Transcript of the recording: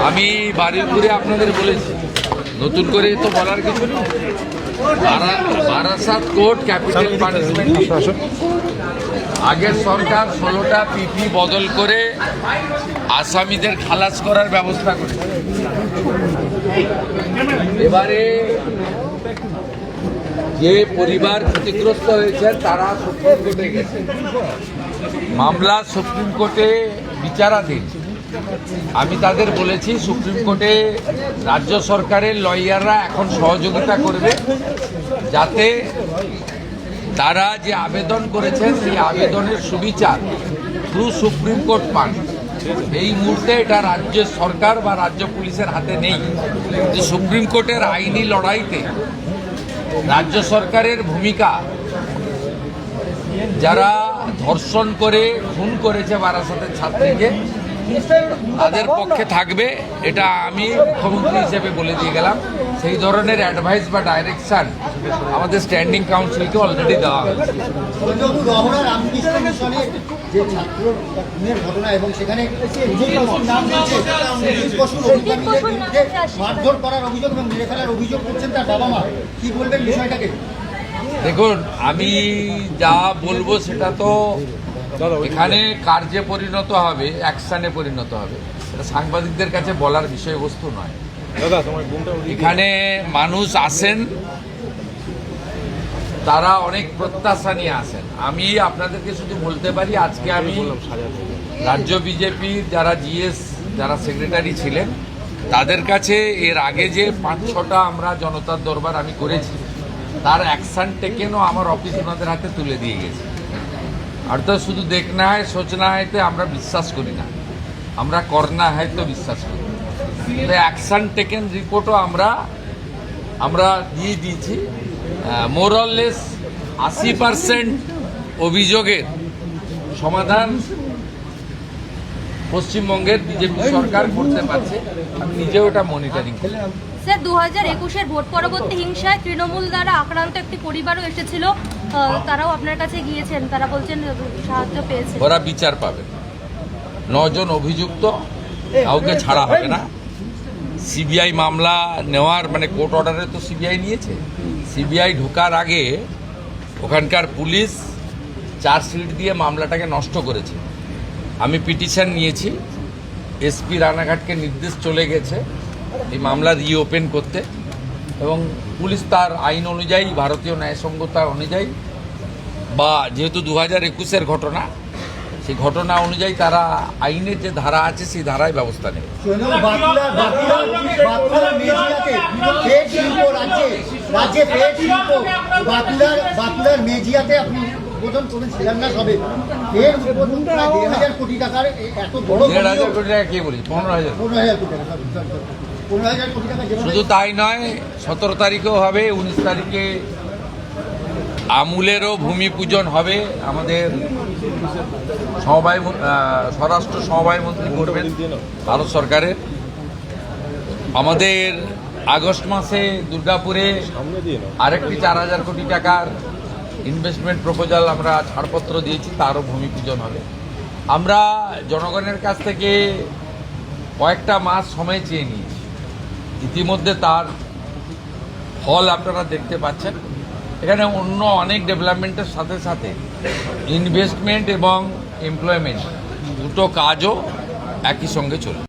আমি বাড়ির ঘুরে আপনাদের বলেছি, নতুন করে তো বলার কিছু নেই। বারাসাত কোর্ট ক্যাপিটাল পানিশমেন্ট, আগের সরকার 16টা পিপি বদল করে আসামিদের খালাস করার ব্যবস্থা করেছে। এবারে যে পরিবার ক্ষতিগ্রস্ত হয়েছে তারা সুপ্রিম কোর্টে গেছে, মামলা সুপ্রিম কোর্টে বিচারাধীন। আমি তাদের বলেছি সুপ্রিম কোর্টে রাজ্য সরকারের লয়াররা এখন সহযোগিতা করবে, যাতে তারা যে আবেদন করেছেন সেই আবেদনের সুবিচার থ্রু সুপ্রিম কোর্ট পান। এই মুহূর্তে এটা রাজ্য সরকার বা রাজ্য পুলিশের হাতে নেই। যে সুপ্রিম কোর্টের আইনি লড়াইতে রাজ্য সরকারের ভূমিকা, যারা ধর্ষণ করে খুন করেছে বারাসাতের ছাত্রীকে, তাদের পক্ষে থাকবে, এটা আমি মুখ্যমন্ত্রী হিসেবে বলে দিয়ে গেলাম। সেই ধরনের অ্যাডভাইস বা ডাইরেকশন আমাদের স্ট্যান্ডিং কাউন্সিলকে অলরেডি দেওয়া হয়েছে। দেখুন, আমি যা বলবো সেটা তো এখানে কার্যে পরিণত হবে, অ্যাকশনে পরিণত হবে। এটা সাংবাদিকদের কাছে বলার বিষয়বস্তু নয়। এখানে মানুষ আসেন, তারা অনেক প্রত্যাশা নিয়ে আসেন। আমি আপনাদেরকে শুধু বলতে পারি, আজকে আমি রাজ্য বিজেপির যারা জিএস, যারা সেক্রেটারি ছিলেন, তাদের কাছে এর আগে যে 5-6টা আমরা জনতার দরবার আমি করেছি, তার অ্যাকশন টেকেনও আমার অফিস ওনাদের হাতে তুলে দিয়ে গেছে। অর্থাৎ শুধু দেখনা হয় সোচনা হয়তো আমরা বিশ্বাস করি না, আমরা করনা হয়তো বিশ্বাস করি। অ্যাকশন টেকেন রিপোর্টও আমরা দিয়ে দিয়েছি। মোরলেস 80% অভিযোগের সমাধান পশ্চিমবঙ্গের বিজেপি সরকার করতে পারছে। আমি নিজেও এটা মনিটরিং করি। স্যার, 2021-এর ভোট পরবর্তী হিংসায় তৃণমূল দ্বারা আক্রান্ত একটি পরিবারও এসেছিল, তারাও আপনার কাছে গিয়েছেন, তারা বলছেন সাহায্য পেয়েছে। ওরা বিচার পাবে। 9 জন অভিযুক্ত, কাউকে ছাড়া হবে না। সিবিআই মামলা নেওয়ার কোর্ট অর্ডারে তো সিবিআই নিয়েছে। সিবিআই ঢোকার আগে ওখানকার পুলিশ চার্জশিট দিয়ে মামলাটাকে নষ্ট করেছে। আমি পিটিশন নিয়েছি, এসপি রানাঘাটকে নির্দেশ চলে গেছে এই মামলা রিওপেন করতে, এবং পুলিশ তার আইন অনুযায়ী, ভারতীয় ন্যায়সঙ্গতা অনুযায়ী, বা যেহেতু 2021-এর ঘটনা, সেই ঘটনা অনুযায়ী তারা আইনের যে ধারা আছে সেই ধারায় ব্যবস্থা নেবে। কোটি টাকা কে বলি? 15,000 কোটি টাকা। শুধু তাই নয়, 17 তারিখেও হবে, 19 তারিখে আমুলেরও ভূমি পূজন হবে। আমাদের স্বরাষ্ট্র সমবায় মন্ত্রী করবেন ভারত সরকারের। আমাদের আগস্ট মাসে দুর্গাপুরে আরেকটি 4,000 কোটি টাকার ইনভেস্টমেন্ট প্রপোজাল আমরা ছাড়পত্র দিয়েছি, তারও ভূমি পূজন হবে। আমরা জনগণের কাছ থেকে কয়েকটা মাস সময় চেয়ে নিয়েছি, ইতিমধ্যে তার ফল আপনারা দেখতে পাচ্ছেন। এখানে অন্য অনেক ডেভেলপমেন্টের সাথে সাথে ইনভেস্টমেন্ট এবং এমপ্লয়মেন্ট দুটো কাজও একই সঙ্গে চলবে।